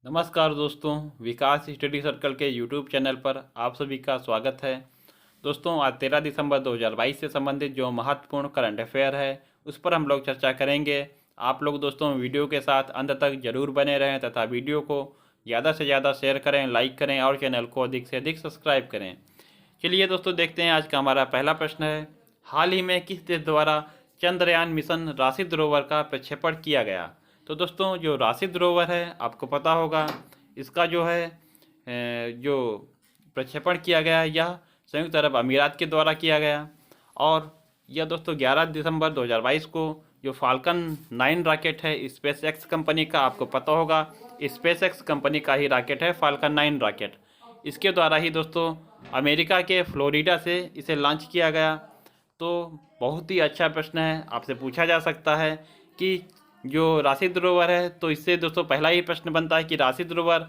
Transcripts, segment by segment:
नमस्कार दोस्तों, विकास study circle के यूट्यूब चैनल पर आप सभी का स्वागत है। दोस्तों, आज 13 दिसंबर 2022 से संबंधित जो महत्वपूर्ण करंट अफेयर है उस पर हम लोग चर्चा करेंगे। आप लोग दोस्तों वीडियो के साथ अंत तक जरूर बने रहें तथा वीडियो को ज़्यादा से ज़्यादा शेयर करें, लाइक करें और चैनल को अधिक से अधिक सब्सक्राइब करें। चलिए दोस्तों, देखते हैं आज का हमारा पहला प्रश्न है। हाल ही में किस देश द्वारा चंद्रयान मिशन राशिद रोवर का प्रक्षेपण किया गया? तो दोस्तों, जो राशिद रोवर है आपको पता होगा, इसका जो है जो प्रक्षेपण किया गया यह संयुक्त अरब अमीरात के द्वारा किया गया। और यह दोस्तों 11 दिसंबर 2022 को जो फाल्कन 9 रॉकेट है स्पेस एक्स कंपनी का, आपको पता होगा स्पेस एक्स कंपनी का ही रॉकेट है फाल्कन 9 रॉकेट, इसके द्वारा ही दोस्तों अमेरिका के फ्लोरिडा से इसे लॉन्च किया गया। तो बहुत ही अच्छा प्रश्न है, आपसे पूछा जा सकता है कि जो राशिद रोवर है, तो इससे दोस्तों पहला ही प्रश्न बनता है कि राशिद रोवर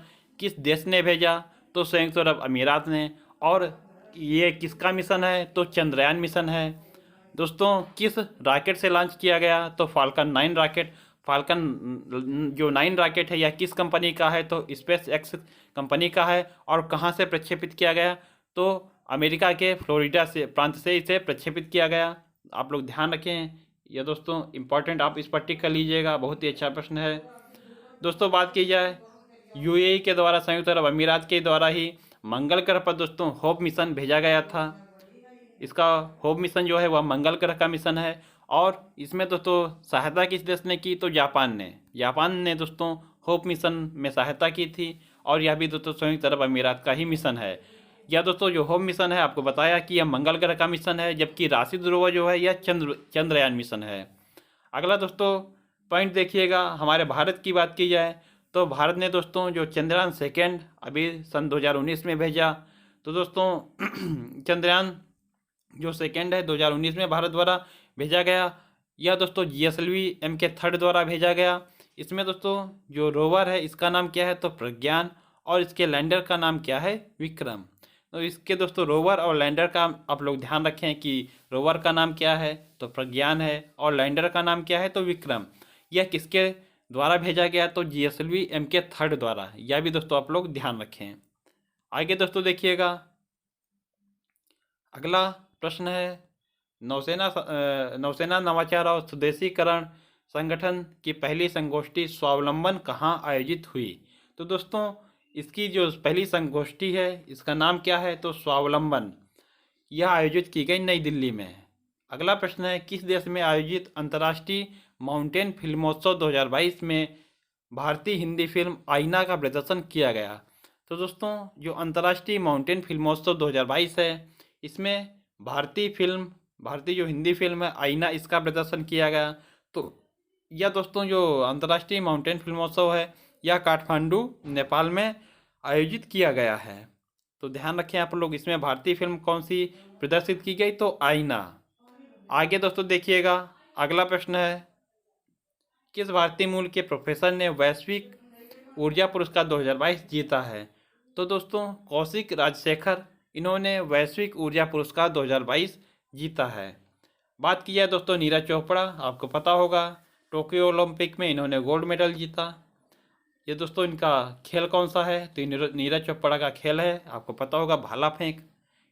किस देश ने भेजा? तो संयुक्त अरब अमीरात ने। और ये किसका मिशन है? तो चंद्रयान मिशन है। दोस्तों, किस रॉकेट से लॉन्च किया गया? तो फाल्कन 9 रॉकेट। फाल्कन जो 9 रॉकेट है यह किस कंपनी का है? तो स्पेस एक्स कंपनी का है। और कहाँ से प्रक्षेपित किया गया? तो अमेरिका के फ्लोरिडा से प्रांत से इसे प्रक्षेपित किया गया। आप लोग ध्यान रखें, यह दोस्तों इम्पॉर्टेंट, आप इस पर टिक कर लीजिएगा, बहुत ही अच्छा प्रश्न है। दोस्तों, बात की जाए यूएई के द्वारा, संयुक्त अरब अमीरात के द्वारा ही मंगल ग्रह पर दोस्तों होप मिशन भेजा गया था। इसका होप मिशन जो है वह मंगल ग्रह का मिशन है। और इसमें दोस्तों सहायता किस देश ने की? तो जापान ने दोस्तों होप मिशन में सहायता की थी। और यह भी दोस्तों संयुक्त अरब अमीरात का ही मिशन है। यह दोस्तों जो होप मिशन है आपको बताया कि यह मंगल ग्रह का मिशन है, जबकि राशिद रोवर जो है यह चंद्रयान मिशन है। अगला दोस्तों पॉइंट देखिएगा, हमारे भारत की बात की जाए तो भारत ने दोस्तों जो चंद्रयान सेकेंड अभी सन 2019 में भेजा। तो दोस्तों चंद्रयान जो सेकेंड है 2019 में भारत द्वारा भेजा गया। यह दोस्तों GSLV MK3 द्वारा भेजा गया। इसमें दोस्तों जो रोवर है इसका नाम क्या है? तो प्रज्ञान। और इसके लैंडर का नाम क्या है? विक्रम। तो इसके दोस्तों रोवर और लैंडर का आप लोग ध्यान रखें कि रोवर का नाम क्या है? तो प्रज्ञान है। और लैंडर का नाम क्या है? तो विक्रम। यह किसके द्वारा भेजा गया? तो GSLV MK3 द्वारा। यह भी दोस्तों आप लोग ध्यान रखें। आगे दोस्तों देखिएगा, अगला प्रश्न है, नौसेना नवाचार और स्वदेशीकरण संगठन की पहली संगोष्ठी स्वावलंबन कहाँ आयोजित हुई? तो दोस्तों इसकी जो पहली संगोष्ठी है इसका नाम क्या है? तो स्वावलंबन। यह आयोजित की गई नई दिल्ली में। अगला प्रश्न है, किस देश में आयोजित अंतर्राष्ट्रीय माउंटेन फिल्मोत्सव 2022 में भारतीय हिंदी फिल्म आईना का प्रदर्शन किया गया? तो दोस्तों जो अंतर्राष्ट्रीय माउंटेन फिल्मोत्सव 2022 है इसमें भारतीय जो हिंदी फिल्म है आईना, इसका प्रदर्शन किया गया। तो यह दोस्तों जो अंतर्राष्ट्रीय माउंटेन फिल्मोत्सव है यह काठमांडू नेपाल में आयोजित किया गया है। तो ध्यान रखें आप लोग, इसमें भारतीय फिल्म कौन सी प्रदर्शित की गई? तो आईना। आगे दोस्तों देखिएगा, अगला प्रश्न है, किस भारतीय मूल के प्रोफेसर ने वैश्विक ऊर्जा पुरस्कार 2022 जीता है? तो दोस्तों कौशिक राजशेखर, इन्होंने वैश्विक ऊर्जा पुरस्कार 2022 जीता है। बात की जाए दोस्तों नीरज चोपड़ा, आपको पता होगा टोक्यो ओलंपिक में इन्होंने गोल्ड मेडल जीता। ये दोस्तों इनका खेल कौन सा है? तो नीरज चोपड़ा का खेल है, आपको पता होगा भाला फेंक।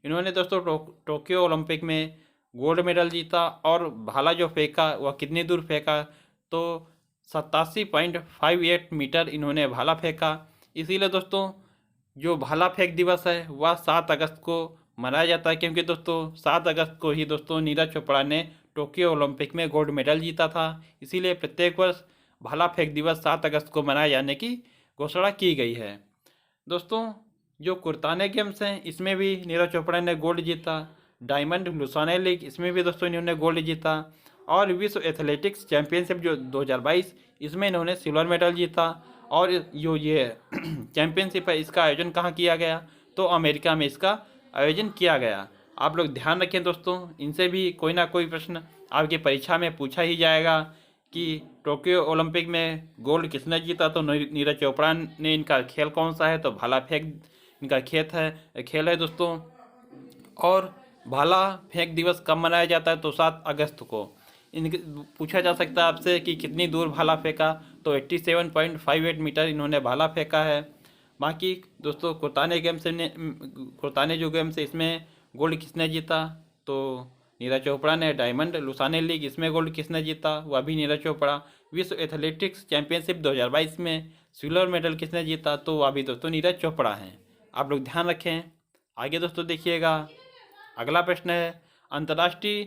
इन्होंने दोस्तों टोक्यो ओलंपिक में गोल्ड मेडल जीता। और भाला जो फेंका वह कितनी दूर फेंका? तो 87.58 मीटर इन्होंने भाला फेंका। इसीलिए दोस्तों जो भाला फेंक दिवस है वह 7 अगस्त को मनाया जाता है, क्योंकि दोस्तों 7 अगस्त को ही दोस्तों नीरज चोपड़ा ने टोक्यो ओलंपिक में गोल्ड मेडल जीता था। इसीलिए प्रत्येक वर्ष भाला फेंक दिवस 7 अगस्त को मनाए जाने की घोषणा की गई है। दोस्तों जो कुर्ताने गेम्स हैं इसमें भी नीरज चोपड़ा ने गोल्ड जीता। डायमंड लुसाने लीग, इसमें भी दोस्तों इन्होंने गोल्ड जीता। और विश्व एथलेटिक्स चैंपियनशिप जो 2022 इसमें इन्होंने सिल्वर मेडल जीता। और जो ये चैंपियनशिप है इसका आयोजन कहाँ किया गया? तो अमेरिका में इसका आयोजन किया गया। आप लोग ध्यान रखें दोस्तों, इनसे भी कोई ना कोई प्रश्न आपकी परीक्षा में पूछा ही जाएगा कि टोक्यो ओलंपिक में गोल्ड किसने जीता? तो नीरज चोपड़ा ने। इनका खेल कौन सा है? तो भाला फेंक इनका खेल है दोस्तों। और भाला फेंक दिवस कब मनाया जाता है? तो 7 अगस्त को। इनके पूछा जा सकता है आपसे कि कितनी दूर भाला फेंका? तो 87.58 मीटर इन्होंने भाला फेंका है। बाकी दोस्तों कुर्ताने जो गेम्स है इसमें गोल्ड किसने जीता, तो नीरज चोपड़ा ने। डायमंड लुसाने लीग इसमें गोल्ड किसने जीता, वह भी नीरज चोपड़ा। विश्व एथलेटिक्स चैंपियनशिप 2022 में सिल्वर मेडल किसने जीता, तो वह भी दोस्तों नीरज चोपड़ा हैं। आप लोग ध्यान रखें। आगे दोस्तों देखिएगा, अगला प्रश्न है अंतर्राष्ट्रीय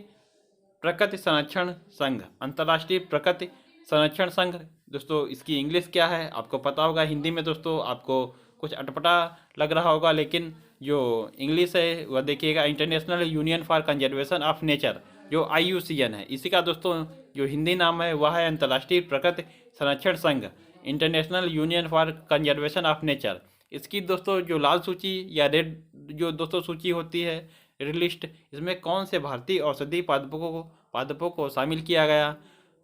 प्रकृति संरक्षण संघ। अंतर्राष्ट्रीय प्रकृति संरक्षण संघ दोस्तों इसकी इंग्लिश क्या है आपको पता होगा। हिंदी में दोस्तों आपको कुछ अटपटा लग रहा होगा, लेकिन जो इंग्लिश है वह देखिएगा international union for conservation of nature, जो IUCN है। इसी का दोस्तों जो हिंदी नाम है वह है अंतर्राष्ट्रीय प्रकृति संरक्षण संघ, international union for conservation of nature. इसकी दोस्तों जो लाल सूची या रेड जो दोस्तों सूची होती है, रेड लिस्ट, इसमें कौन से भारतीय औषधि पादपों को शामिल किया गया,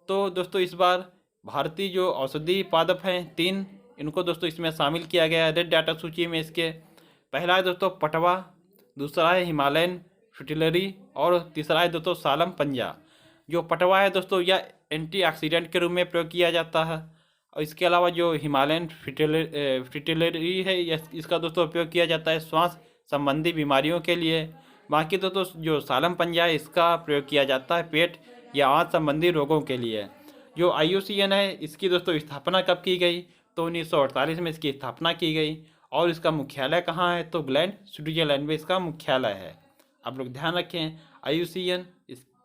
तो दोस्तों इस बार भारतीय जो औषधि पादप हैं 3, इनको दोस्तों इसमें शामिल किया गया है रेड डाटा सूची में। इसके पहला है दोस्तों पटवा, दूसरा है हिमालयन फ्रिटिलरी और तीसरा है दोस्तों सालम पंजा। जो पटवा है दोस्तों यह एंटीऑक्सीडेंट के रूप में प्रयोग किया जाता है, और इसके अलावा जो हिमालयन फ्रिटिलरी है इसका दोस्तों उपयोग किया जाता है श्वास संबंधी बीमारियों के लिए। बाकी दोस्तों जो सालम पंजा है इसका प्रयोग किया जाता है पेट या आंत संबंधी रोगों के लिए। जो IUCN है इसकी दोस्तों स्थापना कब की गई, तो 1948 में इसकी स्थापना की गई। और इसका मुख्यालय कहाँ है, तो ग्लैंड स्विट्जरलैंड में इसका मुख्यालय है। आप लोग ध्यान रखें, IUCN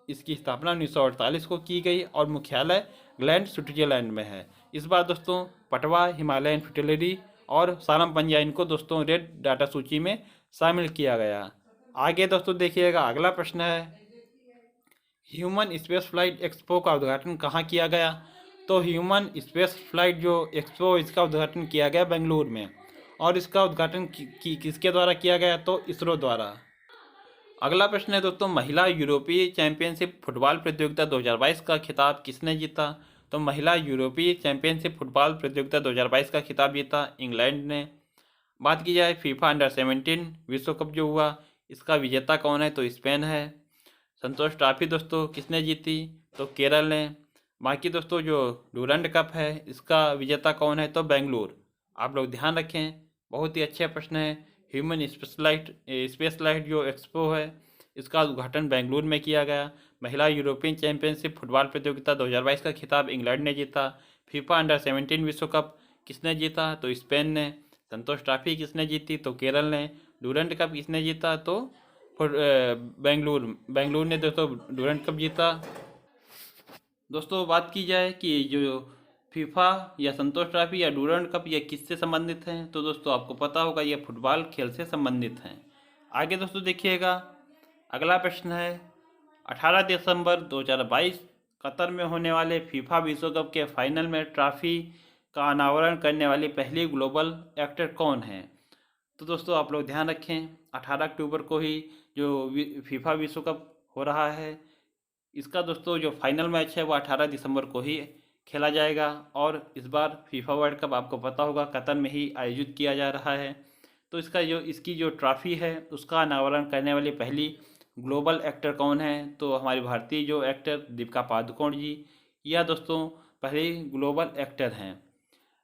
इसकी स्थापना 1948 को की गई और मुख्यालय ग्लैंड स्विट्जरलैंड में है। इस बार दोस्तों पटवा, हिमालयन फ्रिटिलरी और सालम पंजा इनको दोस्तों रेड डाटा सूची में शामिल किया गया। आगे दोस्तों देखिएगा, अगला प्रश्न है ह्यूमन स्पेस फ्लाइट एक्सपो का उद्घाटन कहाँ किया गया, तो ह्यूमन स्पेस फ्लाइट जो एक्सपो इसका उद्घाटन किया गया बेंगलुरु में। और इसका उद्घाटन किसके द्वारा किया गया, तो इसरो द्वारा। अगला प्रश्न है दोस्तों महिला यूरोपीय चैंपियनशिप फुटबॉल प्रतियोगिता 2022 का खिताब किसने जीता, तो महिला यूरोपीय चैंपियनशिप फुटबॉल प्रतियोगिता 2022 का खिताब जीता इंग्लैंड ने। बात की जाए फीफा अंडर-17 विश्व कप जो हुआ इसका विजेता कौन है, तो स्पेन है। संतोष ट्रॉफी दोस्तों किसने जीती, तो केरल ने। बाकी दोस्तों जो डूरंड कप है इसका विजेता कौन है, तो बेंगलुरु। आप लोग ध्यान रखें, बहुत ही अच्छे प्रश्न है। ह्यूमन स्पेसलाइट जो एक्सपो है इसका उद्घाटन बेंगलुरु में किया गया। महिला यूरोपियन चैंपियनशिप फुटबॉल प्रतियोगिता 2022 का खिताब इंग्लैंड ने जीता। फीफा अंडर-17 विश्व कप किसने जीता, तो स्पेन ने। संतोष ट्रॉफी किसने जीती, तो केरल ने। डूरंड कप किसने जीता, तो बेंगलुरु ने दोस्तों डूरंड कप जीता। दोस्तों बात की जाए कि जो फीफा या संतोष ट्रॉफी या डूरंड कप ये किससे संबंधित हैं, तो दोस्तों आपको पता होगा ये फुटबॉल खेल से संबंधित हैं। आगे दोस्तों देखिएगा, अगला प्रश्न है 18 दिसंबर 2022 कतर में होने वाले फीफा विश्व कप के फाइनल में ट्रॉफी का अनावरण करने वाली पहली ग्लोबल एक्टर कौन है, तो दोस्तों आप लोग ध्यान रखें 18 अक्टूबर को ही जो फीफा विश्व कप हो रहा है इसका दोस्तों जो फाइनल मैच है वो 18 दिसंबर को ही खेला जाएगा। और इस बार फीफा वर्ल्ड कप आपको पता होगा कतर में ही आयोजित किया जा रहा है। तो इसकी जो ट्रॉफी है उसका अनावरण करने वाली पहली ग्लोबल एक्टर कौन है, तो हमारी भारतीय जो एक्टर दीपिका पादुकोण जी, यह दोस्तों पहली ग्लोबल एक्टर हैं।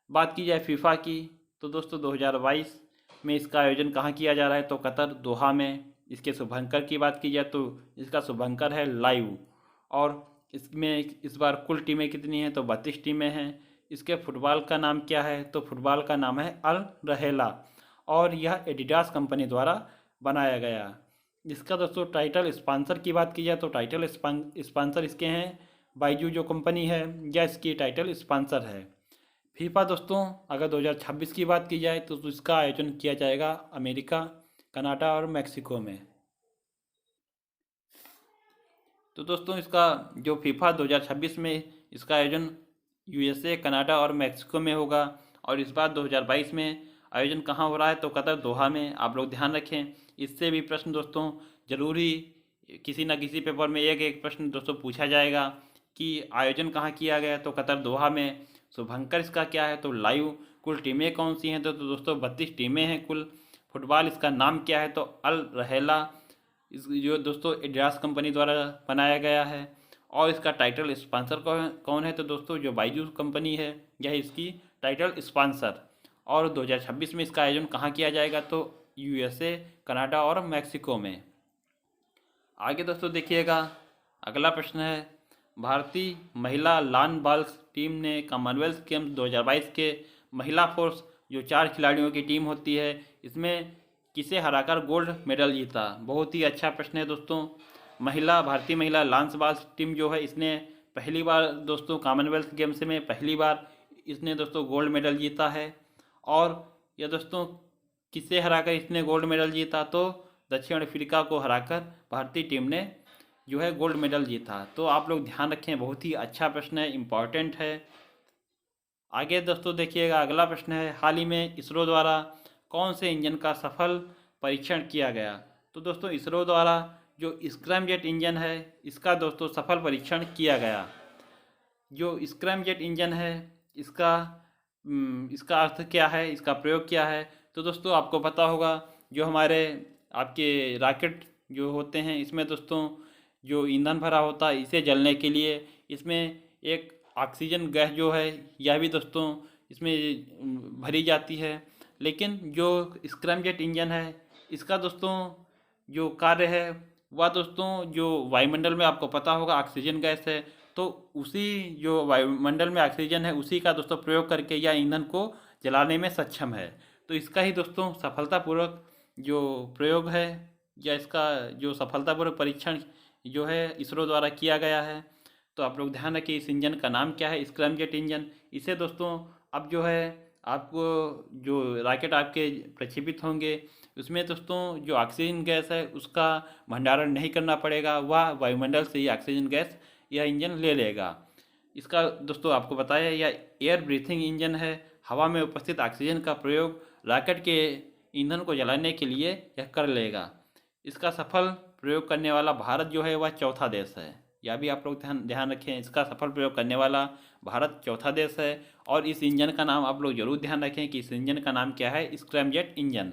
बात की जाए फीफा की, तो दोस्तों 2022 में इसका आयोजन कहाँ किया जा रहा है, तो कतर दोहा में। इसके शुभंकर की बात की जाए तो इसका शुभंकर है लाइव। और इसमें इस बार कुल टीमें कितनी हैं, तो 32 टीमें हैं। इसके फुटबॉल का नाम क्या है, तो फुटबॉल का नाम है अल रहेला और यह एडिडास कंपनी द्वारा बनाया गया। इसका दोस्तों टाइटल स्पॉन्सर की बात की जाए तो टाइटल स्पॉन्सर इसके हैं बाइजू जो कंपनी है, यह इसकी टाइटल स्पॉन्सर है। फीफा दोस्तों अगर 2026 की बात की जाए तो इसका आयोजन किया जाएगा अमेरिका, कनाडा और मैक्सिको में। तो दोस्तों इसका जो फीफा 2026 में इसका आयोजन USA, कनाडा और मैक्सिको में होगा। और इस बार 2022 में आयोजन कहाँ हो रहा है, तो कतर दोहा में। आप लोग ध्यान रखें, इससे भी प्रश्न दोस्तों जरूरी किसी न किसी पेपर में एक प्रश्न दोस्तों पूछा जाएगा कि आयोजन कहाँ किया गया, तो कतर दोहा में। शुभंकर इसका क्या है, तो लाइव। कुल टीमें कौन सी हैं, तो दोस्तों 32 टीमें हैं कुल। फुटबॉल इसका नाम क्या है, तो अल रहेला। इस जो दोस्तों एडिडास कंपनी द्वारा बनाया गया है। और इसका टाइटल स्पॉन्सर कौन है? तो दोस्तों जो बायजूस कंपनी है यह इसकी टाइटल स्पॉन्सर। और 2026 में इसका आयोजन कहाँ किया जाएगा? तो यूएसए, कनाडा और मैक्सिको में। आगे दोस्तों देखिएगा, अगला प्रश्न है, भारतीय महिला लॉन बॉल्स टीम ने कॉमनवेल्थ गेम्स 2022 के महिला फोर्स जो 4 खिलाड़ियों की टीम होती है, इसमें किसे हराकर गोल्ड मेडल जीता? बहुत ही अच्छा प्रश्न है दोस्तों। भारतीय महिला लॉन्स बॉल्स टीम जो है, इसने पहली बार दोस्तों कॉमनवेल्थ गेम्स में पहली बार इसने दोस्तों गोल्ड मेडल जीता है। और यह दोस्तों किसे हराकर इसने गोल्ड मेडल जीता? तो दक्षिण अफ्रीका को हराकर भारतीय टीम ने जो है गोल्ड मेडल जीता। तो आप लोग ध्यान रखें, बहुत ही अच्छा प्रश्न है, इम्पॉर्टेंट है। आगे दोस्तों देखिएगा, अगला प्रश्न है, हाल ही में इसरो द्वारा कौन से इंजन का सफल परीक्षण किया गया? तो दोस्तों इसरो द्वारा जो स्क्रैमजेट इंजन है, इसका दोस्तों सफल परीक्षण किया गया। जो स्क्रैमजेट इंजन है, इसका अर्थ क्या है, इसका प्रयोग क्या है? तो दोस्तों आपको पता होगा, जो हमारे आपके रॉकेट जो होते हैं, इसमें दोस्तों जो ईंधन भरा होता है, इसे जलने के लिए इसमें एक ऑक्सीजन गैस जो है, यह भी दोस्तों इसमें भरी जाती है। लेकिन जो स्क्रैमजेट इंजन है, इसका दोस्तों जो कार्य है वह दोस्तों जो वायुमंडल में आपको पता होगा ऑक्सीजन गैस है, तो उसी जो वायुमंडल में ऑक्सीजन है उसी का दोस्तों प्रयोग करके यह ईंधन को जलाने में सक्षम है। तो इसका ही दोस्तों सफलतापूर्वक जो प्रयोग है या इसका जो सफलतापूर्वक परीक्षण जो है इसरो द्वारा किया गया है। तो आप लोग ध्यान रखिए, इस इंजन का नाम क्या है? Scramjet engine. इसे दोस्तों अब जो है आपको जो रॉकेट आपके प्रक्षेपित होंगे, उसमें दोस्तों जो ऑक्सीजन गैस है उसका भंडारण नहीं करना पड़ेगा, वह वायुमंडल से ही ऑक्सीजन गैस यह इंजन ले लेगा। इसका दोस्तों आपको बताया, यह एयर ब्रीथिंग इंजन है। हवा में उपस्थित ऑक्सीजन का प्रयोग रॉकेट के ईंधन को जलाने के लिए यह कर लेगा। इसका सफल प्रयोग करने वाला भारत जो है वह चौथा देश है। यह भी आप लोग ध्यान रखें, इसका सफल प्रयोग करने वाला भारत चौथा देश है। और इस इंजन का नाम आप लोग जरूर ध्यान रखें कि इस इंजन का नाम क्या है? Scramjet engine.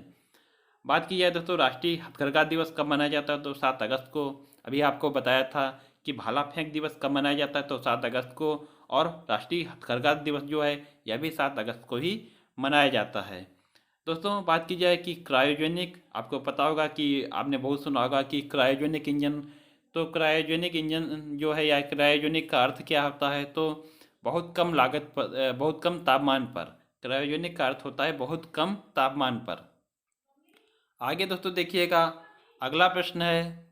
बात की जाए दोस्तों राष्ट्रीय हथकरघा दिवस कब मनाया जाता है? तो 7 अगस्त को। अभी आपको बताया था कि भाला फेंक दिवस कब मनाया जाता है? तो 7 अगस्त को। और राष्ट्रीय हथकरघा दिवस जो है यह भी 7 अगस्त को ही मनाया जाता है। दोस्तों बात की जाए कि क्रायोजेनिक, आपको पता होगा कि आपने बहुत सुना होगा कि क्रायोजेनिक इंजन। तो क्रायोजेनिक इंजन जो है या क्रायोजेनिक का अर्थ क्या होता है? तो बहुत कम लागत पर, बहुत कम तापमान पर। क्रायोजेनिक का अर्थ होता है बहुत कम तापमान पर। आगे दोस्तों देखिएगा, अगला प्रश्न है,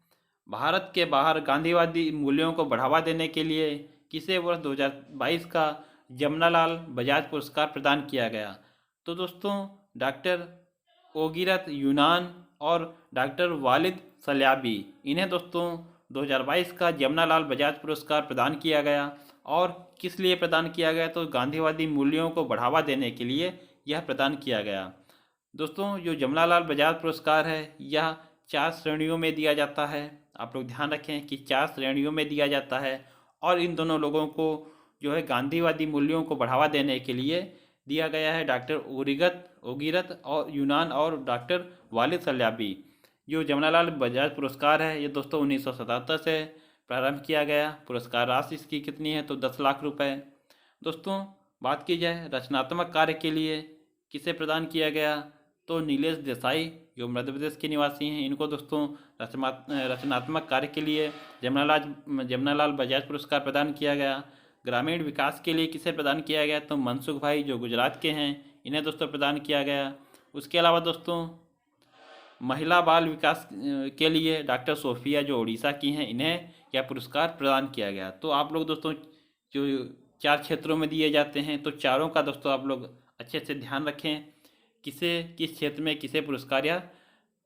भारत के बाहर गांधीवादी मूल्यों को बढ़ावा देने के लिए किसे वर्ष 2022 का जमनालाल बजाज पुरस्कार प्रदान किया गया? तो दोस्तों डॉक्टर ओगिरत यूनान और डॉक्टर वालिद सल्याबी, इन्हें दोस्तों 2022 का जमनालाल बजाज पुरस्कार प्रदान किया गया। और किस लिए प्रदान किया गया? तो गांधीवादी मूल्यों को बढ़ावा देने के लिए यह प्रदान किया गया। दोस्तों जो जमनालाल बजाज पुरस्कार है यह 4 श्रेणियों में दिया जाता है। आप लोग ध्यान रखें कि 4 श्रेणियों में दिया जाता है। और इन दोनों लोगों को जो है गांधीवादी मूल्यों को बढ़ावा देने के लिए दिया गया है, डॉक्टर ओगिरत और यूनान और डॉक्टर वालिद सल्याबी। जो जमनालाल बजाज पुरस्कार है ये दोस्तों 1977 से प्रारंभ किया गया। पुरस्कार राशि इसकी कितनी है? तो 10 लाख रुपए। दोस्तों बात की जाए रचनात्मक कार्य के लिए किसे प्रदान किया गया? तो नीलेश देसाई जो मध्य प्रदेश के निवासी हैं, इनको दोस्तों रचनात्मक कार्य के लिए जमनालाल बजाज पुरस्कार प्रदान किया गया। ग्रामीण विकास के लिए किसे प्रदान किया गया? तो मनसुख भाई जो गुजरात के हैं, इन्हें दोस्तों प्रदान किया गया। उसके अलावा दोस्तों महिला बाल विकास के लिए डॉक्टर सोफिया जो उड़ीसा की हैं, इन्हें यह पुरस्कार प्रदान किया गया। तो आप लोग दोस्तों जो 4 क्षेत्रों में दिए जाते हैं, तो चारों का दोस्तों आप लोग अच्छे से ध्यान रखें, किस क्षेत्र में किसे पुरस्कार यह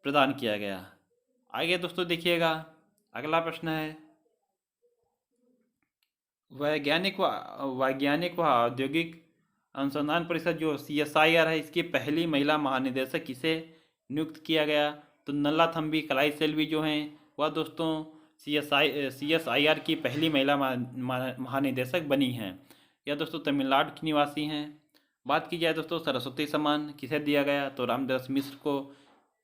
प्रदान किया गया। आगे दोस्तों देखिएगा, अगला प्रश्न है, वैज्ञानिक व औद्योगिक अनुसंधान परिषद जो CSIR है, इसकी पहली महिला महानिदेशक किसे नियुक्त किया गया? तो नल्लाथम्बी कलाई सेल्वी जो हैं वह दोस्तों CSIR की पहली महिला महानिदेशक बनी हैं। यह दोस्तों तमिलनाडु की निवासी हैं। बात की जाए दोस्तों सरस्वती सम्मान किसे दिया गया? तो रामदास मिश्र को।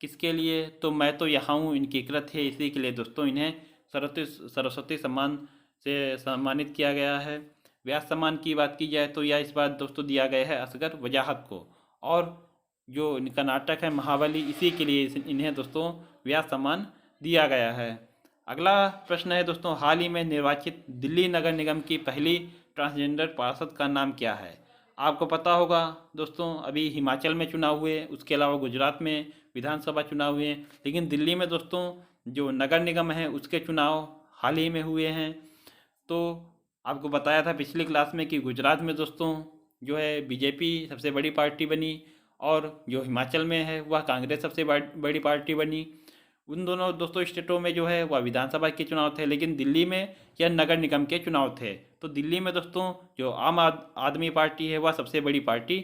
किसके लिए? तो मैं तो यहाँ हूँ इनकी कृत है, इसी के लिए दोस्तों इन्हें सरस्वती सम्मान से सम्मानित किया गया है। व्यास सम्मान की बात की जाए तो यह इस बार दोस्तों दिया गया है असगर वजाहत को, और जो इनका नाटक है महाबली, इसी के लिए इन्हें दोस्तों व्यास सम्मान दिया गया है। अगला प्रश्न है दोस्तों, हाल ही में निर्वाचित दिल्ली नगर निगम की पहली ट्रांसजेंडर पार्षद का नाम क्या है? आपको पता होगा दोस्तों, अभी हिमाचल में चुनाव हुए, उसके अलावा गुजरात में विधानसभा चुनाव हुए, लेकिन दिल्ली में दोस्तों जो नगर निगम है उसके चुनाव हाल ही में हुए हैं। तो आपको बताया था पिछली क्लास में कि गुजरात में दोस्तों जो है बीजेपी सबसे बड़ी पार्टी बनी, और जो हिमाचल में है वह कांग्रेस सबसे बड़ी पार्टी बनी। उन दोनों दोस्तों स्टेटों में जो है वह विधानसभा के चुनाव थे, लेकिन दिल्ली में यह नगर निगम के चुनाव थे। तो दिल्ली में दोस्तों जो आम आदमी पार्टी है वह सबसे बड़ी पार्टी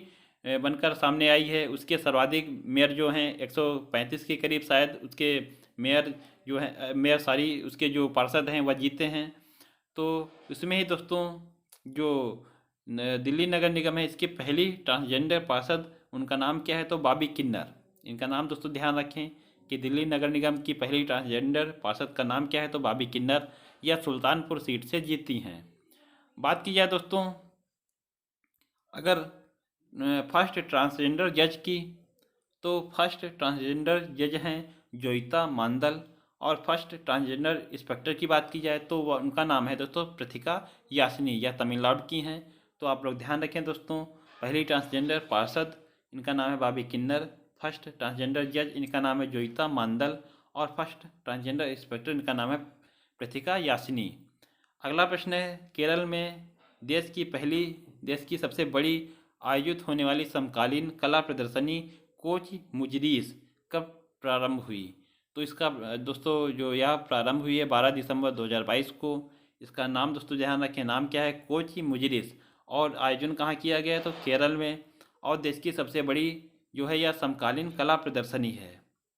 बनकर सामने आई है। उसके सर्वाधिक मेयर जो हैं 135 के करीब शायद उसके मेयर जो है, मेयर सारी उसके जो पार्षद हैं वह जीते हैं। तो उसमें ही दोस्तों जो दिल्ली नगर निगम है इसकी पहली ट्रांसजेंडर पार्षद, उनका नाम क्या है? तो बॉबी किन्नर। इनका नाम दोस्तों ध्यान रखें कि दिल्ली नगर निगम की पहली ट्रांसजेंडर पार्षद का नाम क्या है? तो बॉबी किन्नर। यह सुल्तानपुर सीट से जीती हैं। बात की जाए दोस्तों अगर फर्स्ट ट्रांसजेंडर जज की, तो फर्स्ट ट्रांसजेंडर जज हैं जोईता मांदल। और फर्स्ट ट्रांसजेंडर इंस्पेक्टर की बात की जाए तो वह उनका नाम है दोस्तों प्रतिका यासनी। यह तमिलनाडु की हैं। तो आप लोग ध्यान रखें दोस्तों, पहली ट्रांसजेंडर पार्षद इनका नाम है बॉबी किन्नर, फर्स्ट ट्रांसजेंडर जज इनका नाम है जोईता मांदल, और फर्स्ट ट्रांसजेंडर इंस्पेक्टर इनका नाम है प्रतिका यासनी। अगला प्रश्न है, केरल में देश की सबसे बड़ी आयोजित होने वाली समकालीन कला प्रदर्शनी कोच मुजरीस कब प्रारंभ हुई? तो इसका दोस्तों जो यह प्रारंभ हुई है 12 दिसंबर 2022 को। इसका नाम दोस्तों ध्यान रखें, नाम क्या है? कोच मुजरीस। और आयोजन कहाँ किया गया है? तो केरल में। और देश की सबसे बड़ी जो है यह समकालीन कला प्रदर्शनी है।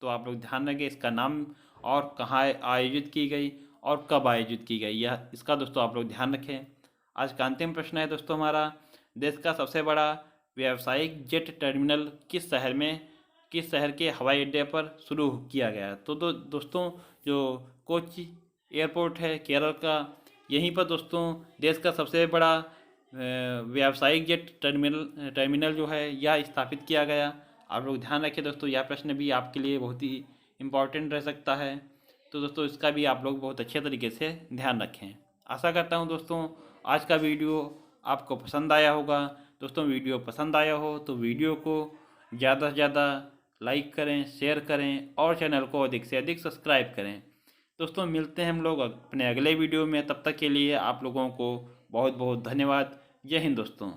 तो आप लोग ध्यान रखें इसका नाम, और कहाँ आयोजित की गई और कब आयोजित की गई, यह इसका दोस्तों आप लोग ध्यान रखें। आज का अंतिम प्रश्न है दोस्तों हमारा, देश का सबसे बड़ा व्यावसायिक जेट टर्मिनल किस शहर के हवाई अड्डे पर शुरू किया गया? तो दोस्तों जो कोच्चि एयरपोर्ट है केरल का, यहीं पर दोस्तों देश का सबसे बड़ा व्यावसायिक जेट टर्मिनल जो है यह स्थापित किया गया। आप लोग ध्यान रखें दोस्तों, यह प्रश्न भी आपके लिए बहुत ही इम्पॉर्टेंट रह सकता है। तो दोस्तों इसका भी आप लोग बहुत अच्छे तरीके से ध्यान रखें। आशा करता हूँ दोस्तों आज का वीडियो आपको पसंद आया होगा। दोस्तों वीडियो पसंद आया हो तो वीडियो को ज़्यादा से ज़्यादा लाइक करें, शेयर करें, और चैनल को अधिक से अधिक सब्सक्राइब करें। दोस्तों मिलते हैं हम लोग अपने अगले वीडियो में, तब तक के लिए आप लोगों को बहुत बहुत धन्यवाद। जय हिंद दोस्तों।